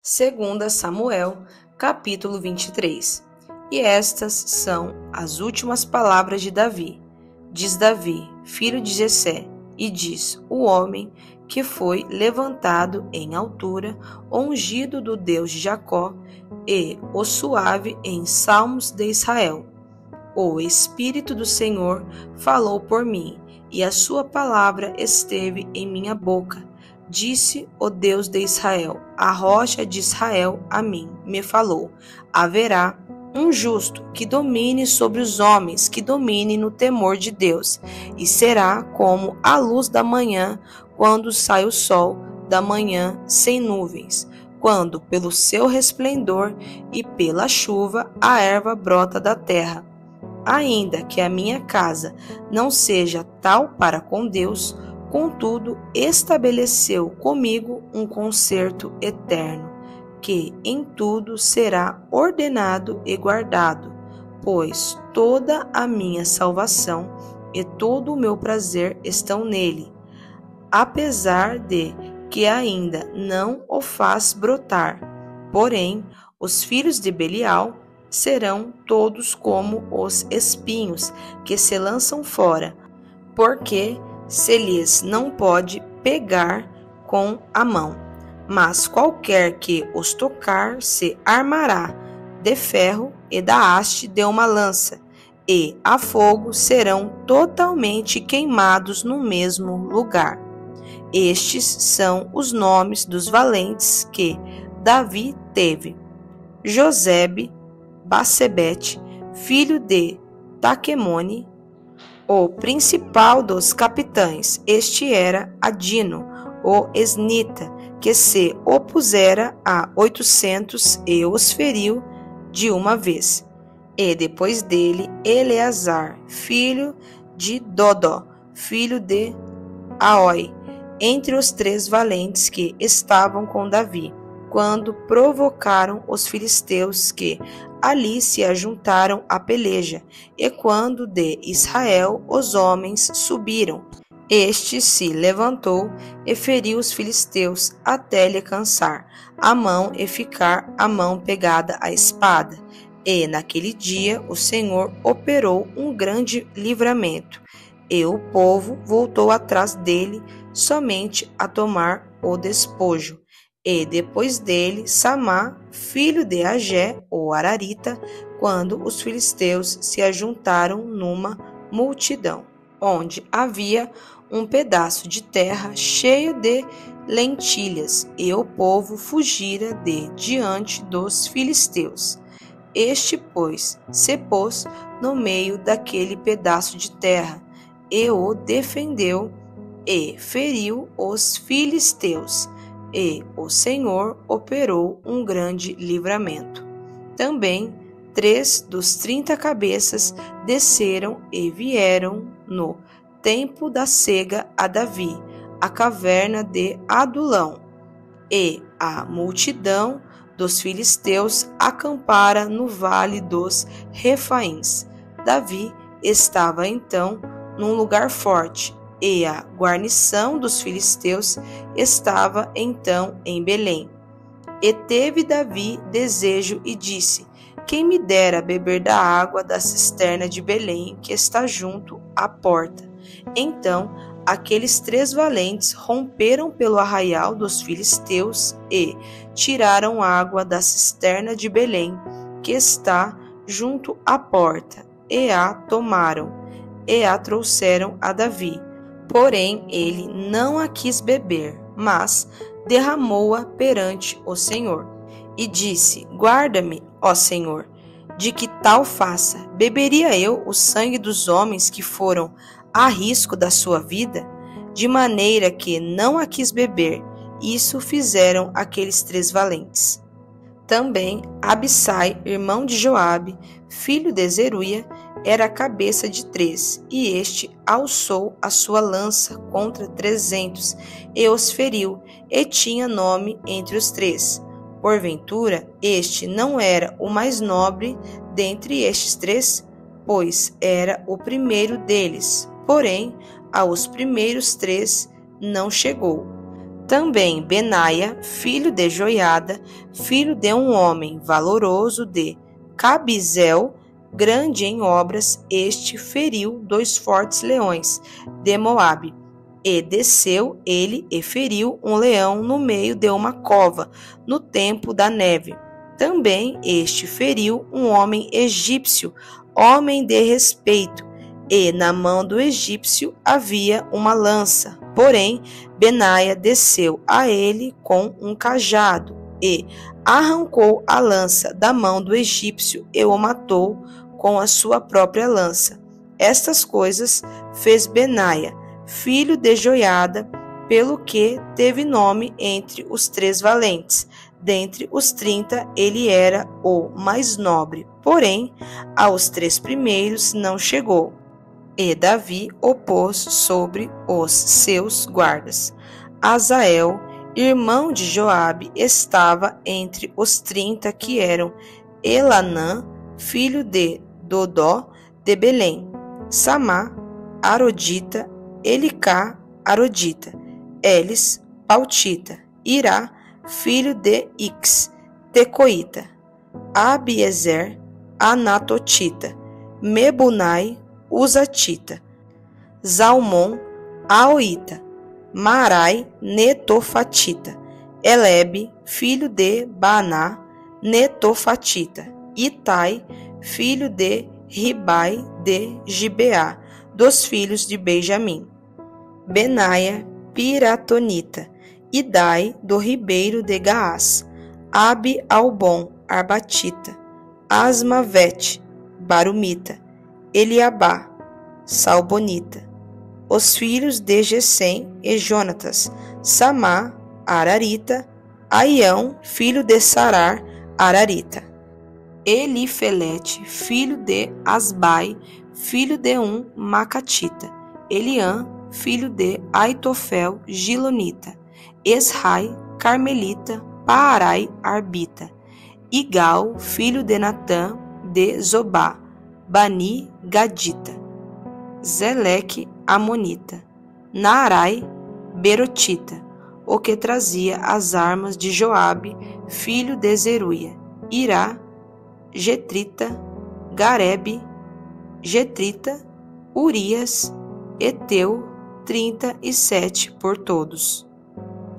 Segunda Samuel, capítulo 23. E estas são as últimas palavras de Davi. Diz Davi, filho de Jessé, e diz o homem que foi levantado em altura, ungido do Deus de Jacó, e o suave em salmos de Israel. O Espírito do Senhor falou por mim, e a sua palavra esteve em minha boca. Disse o Deus de Israel, a rocha de Israel a mim, me falou: haverá um justo que domine sobre os homens, que domine no temor de Deus, e será como a luz da manhã, quando sai o sol da manhã sem nuvens, quando pelo seu resplendor e pela chuva a erva brota da terra. Ainda que a minha casa não seja tal para com Deus, contudo, estabeleceu comigo um concerto eterno, que em tudo será ordenado e guardado, pois toda a minha salvação e todo o meu prazer estão nele, apesar de que ainda não o faz brotar. Porém, os filhos de Belial serão todos como os espinhos que se lançam fora, porque se lhes não pode pegar com a mão, mas qualquer que os tocar se armará de ferro e da haste de uma lança, e a fogo serão totalmente queimados no mesmo lugar. Estes são os nomes dos valentes que Davi teve: Josebe, Bassebete, filho de Taquemone, o principal dos capitães. Este era Adino, o esnita, que se opusera a 800 e os feriu de uma vez. E depois dele, Eleazar, filho de Dodó, filho de Aoi, entre os 3 valentes que estavam com Davi, quando provocaram os filisteus que ali se ajuntaram à peleja, e quando de Israel os homens subiram, este se levantou e feriu os filisteus até lhe cansar a mão e ficar a mão pegada à espada. E naquele dia o Senhor operou um grande livramento, e o povo voltou atrás dele somente a tomar o despojo. E depois dele, Samá, filho de Agé, o Ararita, quando os filisteus se ajuntaram numa multidão, onde havia um pedaço de terra cheio de lentilhas, e o povo fugira de diante dos filisteus. Este, pois, se pôs no meio daquele pedaço de terra, e o defendeu, e feriu os filisteus. E o Senhor operou um grande livramento. Também 3 dos 30 cabeças desceram e vieram no tempo da cega a Davi, à caverna de Adulão. E a multidão dos filisteus acampara no vale dos Refaíns. Davi estava então num lugar forte, e a guarnição dos filisteus estava então em Belém. E teve Davi desejo e disse: quem me dera beber da água da cisterna de Belém, que está junto à porta. Então aqueles 3 valentes romperam pelo arraial dos filisteus e tiraram água da cisterna de Belém, que está junto à porta, e a tomaram, e a trouxeram a Davi. Porém, ele não a quis beber, mas derramou-a perante o Senhor. E disse: guarda-me, ó Senhor, de que tal faça. Beberia eu o sangue dos homens que foram a risco da sua vida? De maneira que não a quis beber. Isso fizeram aqueles 3 valentes. Também Abissai, irmão de Joabe, filho de Zeruia, era a cabeça de 3, e este alçou a sua lança contra 300, e os feriu, e tinha nome entre os 3. Porventura, este não era o mais nobre dentre estes 3, pois era o primeiro deles, porém, aos primeiros 3 não chegou. Também Benaia, filho de Joiada, filho de um homem valoroso de Cabizel, grande em obras, este feriu 2 fortes leões de Moabe. E desceu ele e feriu um leão no meio de uma cova, no tempo da neve. Também este feriu um homem egípcio, homem de respeito, e na mão do egípcio havia uma lança. Porém, Benaia desceu a ele com um cajado e arrancou a lança da mão do egípcio e o matou com a sua própria lança. Estas coisas fez Benaia, filho de Joiada, pelo que teve nome entre os 3 valentes. Dentre os 30, ele era o mais nobre, porém, aos 3 primeiros não chegou. E Davi o pôs sobre os seus guardas. Azael, irmão de Joabe, estava entre os 30 que eram Elanã, filho de Dodó, de Belém, Samá, Arodita, Elicá, Arodita, Elis, Pautita, Irá, filho de Ix, Tecoíta, Abiezer, Anatotita, Mebunai, Uzatita, Zalmon, Aoita, Marai, Netofatita, Elebe, filho de Baná, Netofatita, Itai, filho de Ribai de Gibeá, dos filhos de Benjamim, Benaia, Piratonita, Idai, do ribeiro de Gaás, Abi-Albon, Arbatita, Asmavete, Barumita, Eliabá, Salbonita, os filhos de Gesem e Jonatas, Samá, Ararita, Aião, filho de Sarar, Ararita, Elifelete, filho de Asbai, filho de um Macatita, Eliã, filho de Aitofel, Gilonita, Esrai, Carmelita, Paarai, Arbita, Igal, filho de Natã, de Zobá, Bani, Gadita, Zeleque, Amonita, Naarai, Berotita, o que trazia as armas de Joabe, filho de Zeruia, Irá, Getrita, Garebe, Getrita, Urias, Eteu, 37 por todos.